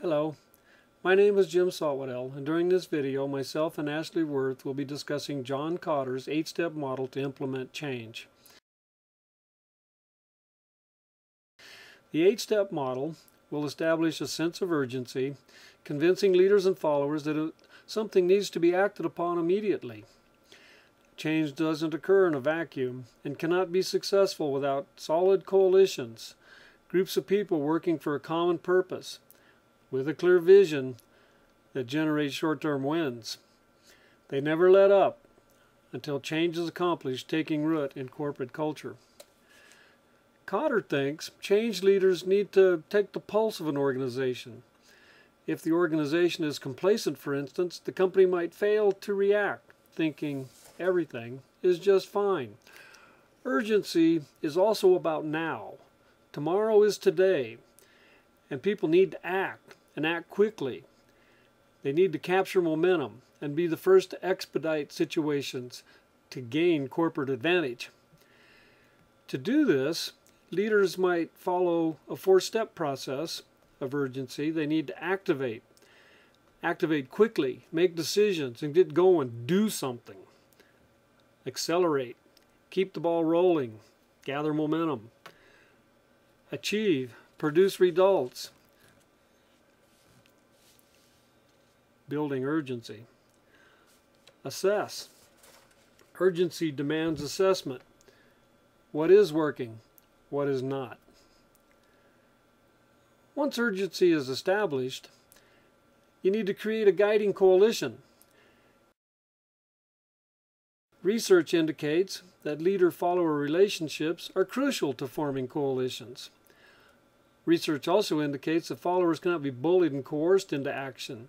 Hello, my name is Jim Soltwedel, and during this video myself and Ashley Worth will be discussing John Kotter's 8-step model to implement change. The 8-step model will establish a sense of urgency, convincing leaders and followers that something needs to be acted upon immediately. Change doesn't occur in a vacuum and cannot be successful without solid coalitions, groups of people working for a common purpose, with a clear vision that generates short-term wins. They never let up until change is accomplished, taking root in corporate culture. Kotter thinks change leaders need to take the pulse of an organization. If the organization is complacent, for instance, the company might fail to react, thinking everything is just fine. Urgency is also about now. Tomorrow is today, and people need to act, and act quickly. They need to capture momentum and be the first to expedite situations to gain corporate advantage. To do this, leaders might follow a 4-step process of urgency. They need to activate quickly, make decisions, and get going, do something. Accelerate, keep the ball rolling, gather momentum. Achieve, produce results, building urgency. Assess. Urgency demands assessment. What is working? What is not? Once urgency is established, you need to create a guiding coalition. Research indicates that leader-follower relationships are crucial to forming coalitions. Research also indicates that followers cannot be bullied and coerced into action,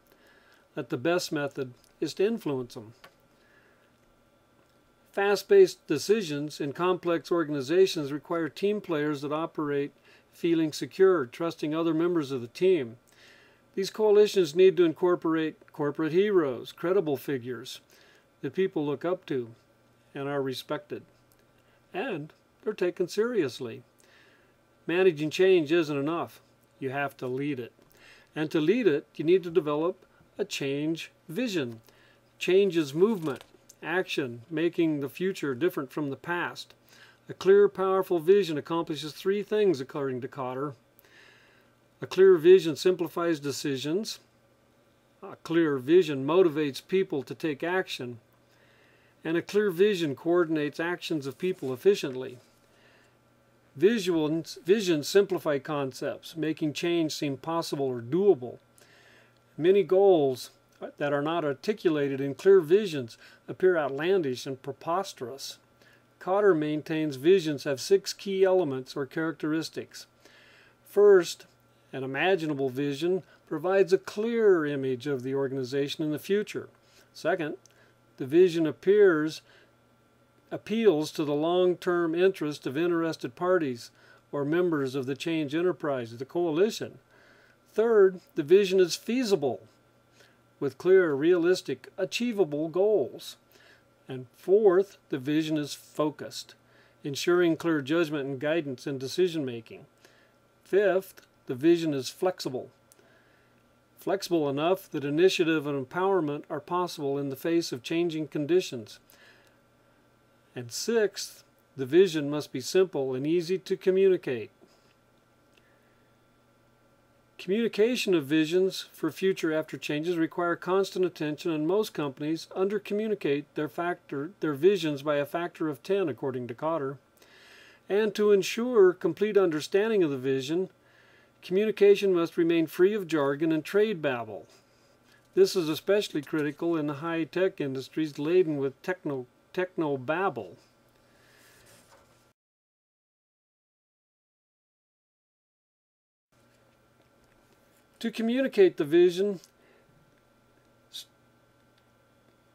that the best method is to influence them. Fast-paced decisions in complex organizations require team players that operate feeling secure, trusting other members of the team. These coalitions need to incorporate corporate heroes, credible figures that people look up to and are respected, and they're taken seriously. Managing change isn't enough. You have to lead it. And to lead it, you need to develop a change vision. Change is movement, action, making the future different from the past. A clear, powerful vision accomplishes 3 things, according to Kotter. A clear vision simplifies decisions. A clear vision motivates people to take action. And a clear vision coordinates actions of people efficiently. Visions simplify concepts, making change seem possible or doable. Many goals that are not articulated in clear visions appear outlandish and preposterous. Kotter maintains visions have 6 key elements or characteristics. First, an imaginable vision provides a clear image of the organization in the future. Second, the vision appeals to the long-term interest of interested parties or members of the change enterprise, the coalition. Third, the vision is feasible with clear, realistic, achievable goals. And fourth, the vision is focused, ensuring clear judgment and guidance in decision-making. Fifth, the vision is flexible enough that initiative and empowerment are possible in the face of changing conditions. And sixth, the vision must be simple and easy to communicate. Communication of visions for future after changes require constant attention, and most companies under-communicate their visions by a factor of 10, according to Kotter. And to ensure complete understanding of the vision, communication must remain free of jargon and trade babble. This is especially critical in the high-tech industries laden with techno babble. To communicate the vision,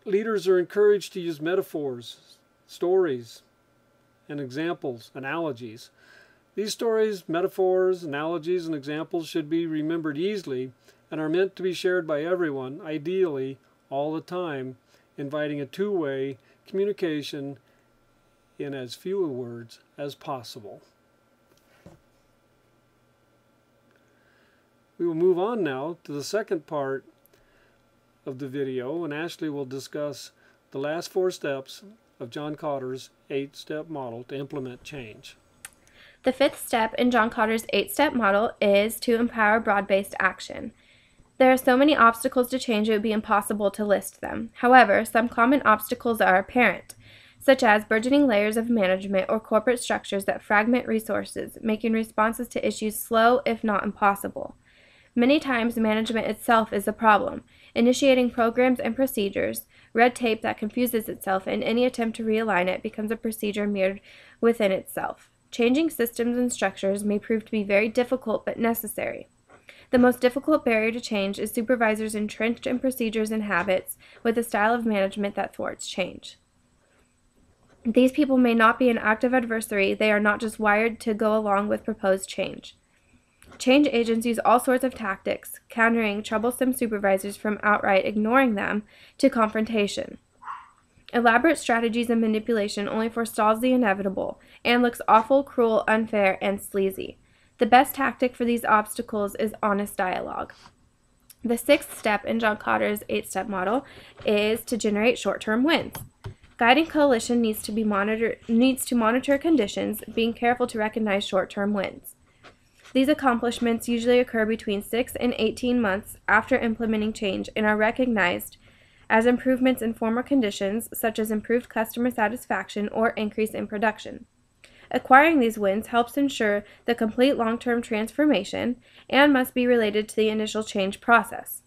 leaders are encouraged to use metaphors, stories, and examples, analogies. These stories, metaphors, analogies, and examples should be remembered easily and are meant to be shared by everyone, ideally all the time, inviting a two-way communication in as few words as possible. We will move on now to the second part of the video, and Ashley will discuss the last 4 steps of John Kotter's 8-step model to implement change. The 5th step in John Kotter's 8-step model is to empower broad-based action. There are so many obstacles to change it would be impossible to list them. However, some common obstacles are apparent, such as burgeoning layers of management or corporate structures that fragment resources, making responses to issues slow, if not impossible. Many times, management itself is the problem, initiating programs and procedures, red tape that confuses itself, and any attempt to realign it becomes a procedure mirrored within itself. Changing systems and structures may prove to be very difficult but necessary. The most difficult barrier to change is supervisors entrenched in procedures and habits with a style of management that thwarts change. These people may not be an active adversary, they are not just wired to go along with proposed change. Change agents use all sorts of tactics, countering troublesome supervisors from outright ignoring them to confrontation. Elaborate strategies and manipulation only forestalls the inevitable and looks awful, cruel, unfair, and sleazy. The best tactic for these obstacles is honest dialogue. The 6th step in John Kotter's 8-step model is to generate short-term wins. Guiding coalition needs to monitor conditions, being careful to recognize short-term wins. These accomplishments usually occur between 6 and 18 months after implementing change and are recognized as improvements in former conditions, such as improved customer satisfaction or increase in production. Acquiring these wins helps ensure the complete long-term transformation and must be related to the initial change process.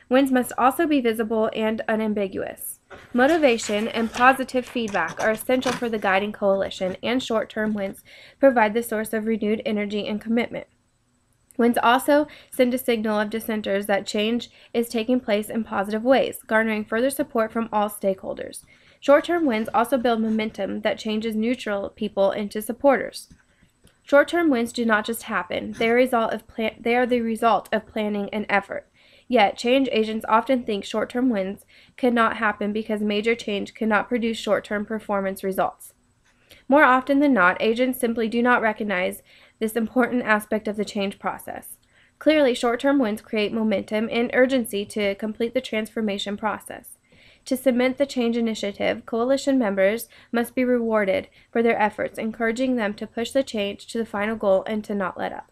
Wins must also be visible and unambiguous. Motivation and positive feedback are essential for the guiding coalition, and short-term wins provide the source of renewed energy and commitment. Wins also send a signal of dissenters that change is taking place in positive ways, garnering further support from all stakeholders. Short-term wins also build momentum that changes neutral people into supporters. Short-term wins do not just happen, they are the result of planning and effort. Yet, change agents often think short-term wins cannot happen because major change cannot produce short-term performance results. More often than not, agents simply do not recognize this important aspect of the change process. Clearly, short-term wins create momentum and urgency to complete the transformation process. To cement the change initiative, coalition members must be rewarded for their efforts, encouraging them to push the change to the final goal and to not let up.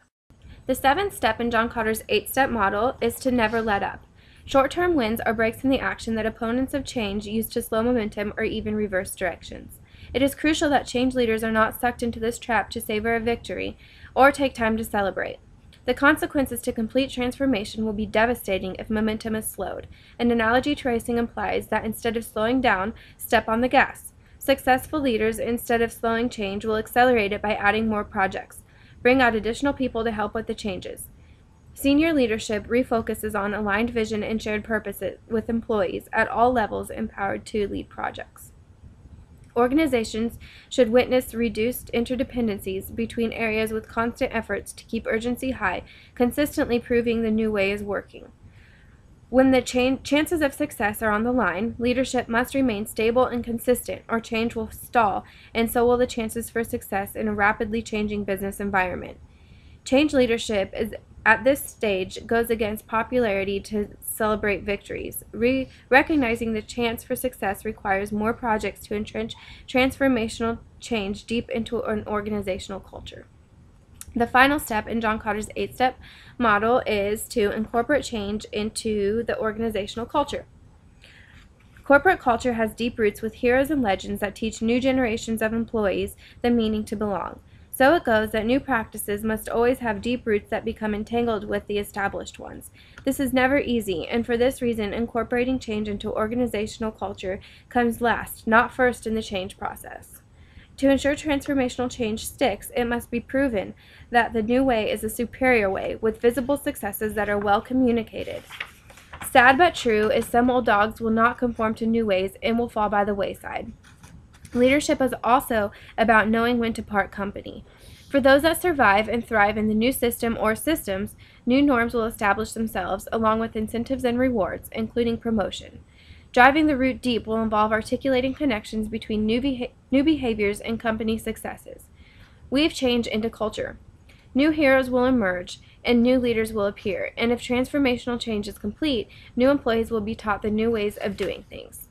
The 7th step in John Kotter's 8-step model is to never let up. Short-term wins are breaks in the action that opponents of change use to slow momentum or even reverse directions. It is crucial that change leaders are not sucked into this trap to savor a victory or take time to celebrate. The consequences to complete transformation will be devastating if momentum is slowed. An analogy to racing implies that instead of slowing down, step on the gas. Successful leaders, instead of slowing change, will accelerate it by adding more projects. Bring out additional people to help with the changes. Senior leadership refocuses on aligned vision and shared purposes with employees at all levels empowered to lead projects. Organizations should witness reduced interdependencies between areas with constant efforts to keep urgency high, consistently proving the new way is working. When the chances of success are on the line, leadership must remain stable and consistent, or change will stall, and so will the chances for success in a rapidly changing business environment. Change leadership at this stage goes against popularity to celebrate victories. Recognizing the chance for success requires more projects to entrench transformational change deep into an organizational culture. The final step in John Kotter's 8-step model is to incorporate change into the organizational culture. Corporate culture has deep roots with heroes and legends that teach new generations of employees the meaning to belong. So it goes that new practices must always have deep roots that become entangled with the established ones. This is never easy, and for this reason, incorporating change into organizational culture comes last, not first in the change process. To ensure transformational change sticks, it must be proven that the new way is a superior way, with visible successes that are well communicated. Sad but true is some old dogs will not conform to new ways and will fall by the wayside. Leadership is also about knowing when to part company. For those that survive and thrive in the new system or systems, new norms will establish themselves, along with incentives and rewards, including promotion. Driving the root deep will involve articulating connections between new behaviors and company successes. Weave change into culture. New heroes will emerge, and new leaders will appear, and if transformational change is complete, new employees will be taught the new ways of doing things.